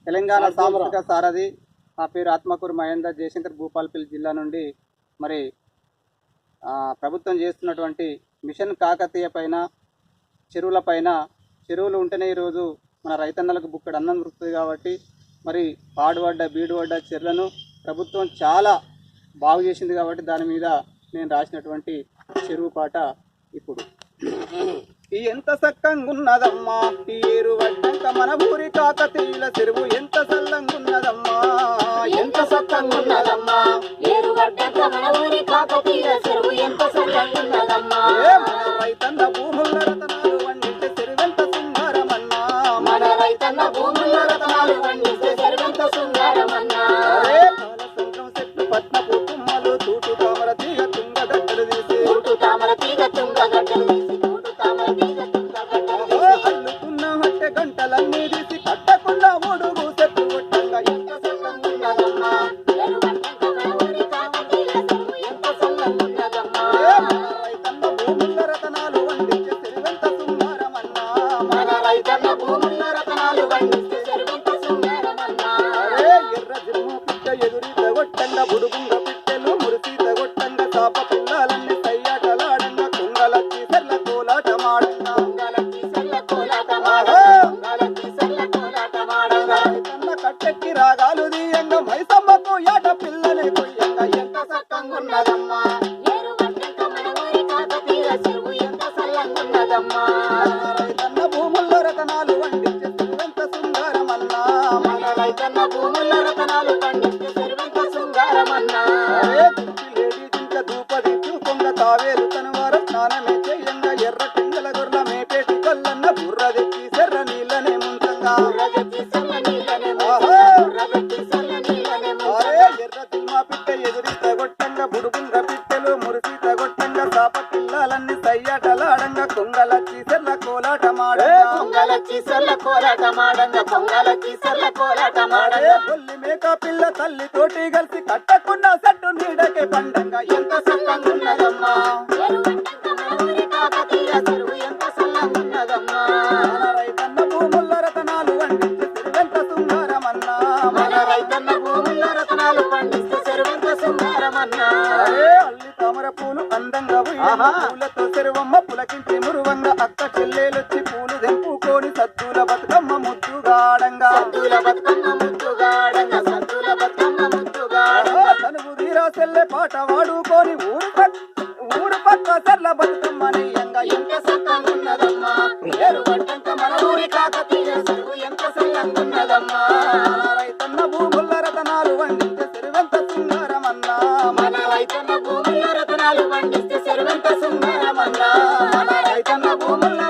తెలంగాణ సాంస్కృతిక సారథి. నా పేరు ఆత్మకూరు మహేందర్ జయశంకర్, భూపాలపల్లి జిల్లా నుండి. మరి ప్రభుత్వం చేస్తున్నటువంటి మిషన్ కాకతీయ పైన, చెరువుల పైన, చెరువులు ఉంటేనే ఈరోజు మన రైతన్నలకు బుక్కడు అన్నం దొరుకుతుంది. కాబట్టి మరి పాడుపడ్డ బీడుపడ్డ చెరువులను ప్రభుత్వం చాలా బాగు చేసింది. కాబట్టి దాని మీద నేను రాసినటువంటి చెరువు పాట ఇప్పుడు. ఎంత సక్కంగున్నదమ్మా ఈ ఏరు వడ్డంక మన ఊరి కాకతీయుల చెరువు, ఎంత సల్లంగున్నదమ్మా, ఎంత సక్కంగున్నదమ్మా ఏరు వడ్డంక మన ఊరి కాకతీయుల చెరువు, ఎంత సల్లంగున్నదమ్మా. మన రైతన్న భూముల రతనాలు వండితే చెరువెంత సుందరమన్నా, మన రైతన్న భూముల రతనాలు వండితే చెరువెంత సుందరమన్నా. పాలసంద్రం చెట్లు పట్నపు తుమ్మలు, తూటు తామర తీగ తుంగ గడ్డలు తీసి, తూటు తామర తీగ తుంగ గడ్డలు తీసి, తూటు తామర తీగ తుంగ గడ్డలు తీసి, అల్లుకున్న హట్టె గంటలన్నీ తీసి కట్టకుండా ఒడుగు చెట్టు కొట్టంగా ఎంత సల్లంగున్నదమ్మా. ఏరు వడ్డంక మన ఊరి కాకతీయుల చెరువు, ఎంత సల్లంగున్నదమ్మా. రైతన్న భూముల రతనాలు వండించే చెరువెంత సుందరమన్నా, మన రైతన్న భూముల రతనాలు వండితే చెరువెంత సుందరమన్నా. ఎర్ర జిమ్ము పిట్ట ఎదురీత కొట్టంగా, బుడుగుంగ పిట్టెలు మురిసీత కొట్టంగా, చాప పిల్లలన్నీ సయ్యాటలాడంగా, కుంగలచ్చి సెర్ల కోలాటమాడంగా, కుంగలచ్చి సెల్ల కోలాటమాడ, కుంగలచ్చి సెల్ల కోలాటమాడగా. రైతన్న కట్టెక్కి రాగాలు దీయంగా, మైసమ్మకు ఏట పిల్లనే కొయ్యంగా ఎంత సక్కంగున్నదమ్మా. ఏరు వడ్డంక మన ఊరి కాకతీయుల చెరువు, ఎంత సల్లంగున్నదమ్మా. రైతన్న భూముల రతనాలు వండించే చెరువెంత సుందరమన్నా, మన రైతన్న భూముల రతనాలు పండిస్తే చెరువెంత సుందరమన్నా. లేడీ జింక దూపది చూకొంగ తావేలు తనవార స్నానమే చెయ్యంగా, ఎర్ర టింగల గొర్ల మేపేటి కల్లన్న బుర్ర తెచ్చి సెర్ర నీళ్ళనే ముంచంగా, బుర్రగెత్తి సెల్ల నీళ్ళనే ముంచంగా, బుర్రగెత్తి సెల్ల నీళ్ళనే ముంచంగా. ఎర్ర తిల్మా పిట్ట ఎదురీత కొట్టంగా, బుడుగుంగ పిట్టెలు మురిసీత కొట్టంగా, చాప పిల్లలన్నీ సయ్యాటలాడంగా, కుంగలచ్చి సెర్ల కోలాటమాడంగా, కుంగలచ్చి సెల్ల కోలాటమాడంగా, కుంగలచ్చి సెల్ల కోలాటమాడంగా. కొల్లి మేక పిల్ల తల్లి తోటి కలిసి కట్టకుండా సట్టు నీడకే పండంగా ఎంత సల్లంగున్నదమ్మా. ఏరు వడ్డంక మన ఊరి కాకతీయుల చెరువు, ఎంత సల్లంగున్నదమ్మా. మన రైతన్న భూముల రతనాలు వండించే చెరువెంత సుందరమన్నా, మన రైతన్న భూముల రతనాలు పండిస్తే చెరువెంత సుందరమన్నా. అల్లి తామర పూలు అందంగా ఉయ్యంగా, పూలతో చెరువమ్మ పులకించి మురువంగా, అక్క చెల్లెలొచ్చి పూలు దెంపుకొని సద్దుల బతుకమ్మ ముద్దుగాడంగా, సద్దుల బతుకమ్మ ముద్దుగాడంగా, సద్దుల బతుకమ్మ ముద్దుగాడంగా. తనుగు తీరా చెల్లె పాట వాడుకొని ఊరు పక్క సెర్ల బతుకమ్మ నెయ్యంగా ఎంత సల్లంగున్నదమ్మా. ఏరు వడ్డంక మన ఊరి కాకతీయుల చెరువు, ఎంత సల్లంగున్నదమ్మా. రైతన్న భూముల రతనాలు వండించే చెరువెంత సుందరమన్నా, మన రైతన్న భూముల రతనాలు పండిస్తే చెరువెంత సుందరమన్నా. మన రైతన్న భూముల